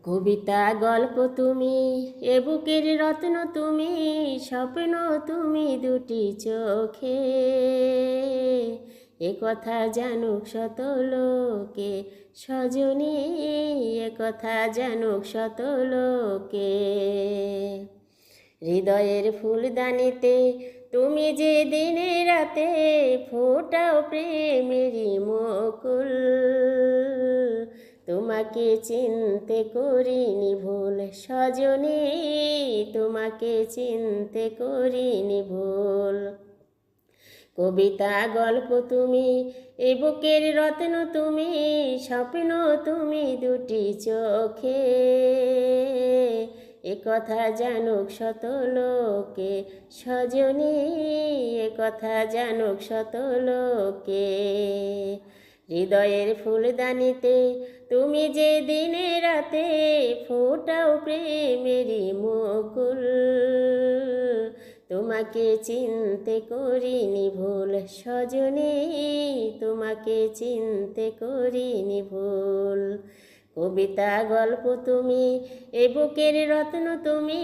কবিতা গল্প তুমি, এ বুকের রত্ন তুমি, স্বপ্ন তুমি দুটি চোখে। এ কথা জানুক শত লোকে, সজনী এ কথা জানুক শত লোকে। হৃদয়ের ফুলদানিতে তুমি যে দিনে রাতে ফোটাও প্রেমেরই মুকুল। তোমাকে চিনতে করিনি ভুল সজনী, তোমাকে চিনতে করিনি ভুল। কবিতা গল্প তুমি, এ বুকের রত্ন তুমি, স্বপ্ন তুমি দুটি চোখে। এ কথা জানুক শত লোকে, সজনী এ কথা জানুক শত লোকে। হৃদয়ের ফুলদানিতে তুমি যে দিনে রাতে ফোটাও প্রেমেরই মুকুল। তোমাকে চিনতে করিনি ভুল সজনী, তোমাকে চিনতে করিনি ভুল। কবিতা গল্প তুমি, এ বুকের রত্ন তুমি,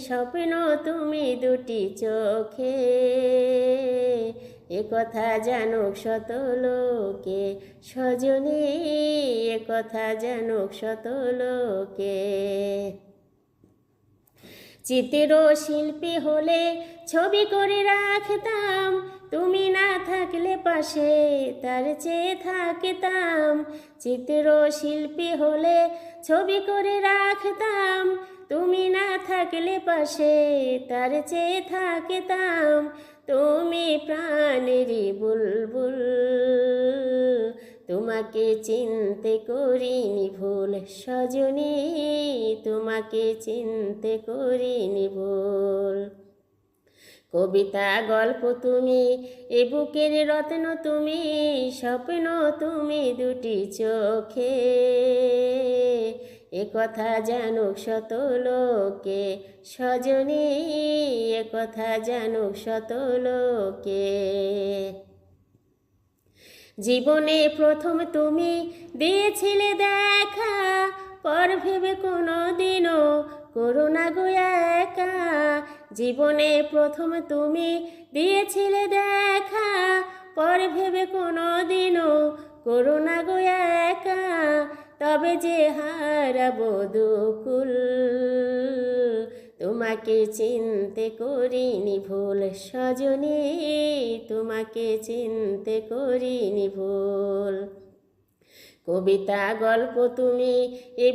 স্বপ্ন তুমি দুটি চোখে। এ কথা জানুক শত লোকে, সজনী এ কথা জানুক শত লোকে। চিত্র শিল্পী হলে ছবি করে রাখতাম, তুমি না থাকলে পাশে তার চেয়ে থাকতাম। চিত্র শিল্পী হলে ছবি করে রাখতাম, তুমি না থাকলে পাশে তার চেয়ে থাকতাম। তুমি প্রাণেরই বুলবুল, তোমাকে চিনতে করিনি ভুল সজনী, তোমাকে চিনতে করিনি ভুল। কবিতা গল্প তুমি, এ বুকের রত্ন তুমি, স্বপ্ন তুমি দুটি চোখে। এ কথা জানুক শত লোকে, সজনী এ কথা জানুক শত লোকে। জীবনে প্রথম তুমি দিয়েছিলে দেখা, পর ভেবে কোনো দিনও করো না গো একা। জীবনে প্রথম তুমি দিয়েছিলে দেখা, পর ভেবে কোনো দিনও করো না গো একা। তবে যে হারাবো দুকুল, তোমাকে চিনতে করিনি ভুল সজনী, তোমাকে চিনতে করিনি ভুল। কবিতা গল্প তুমি, এ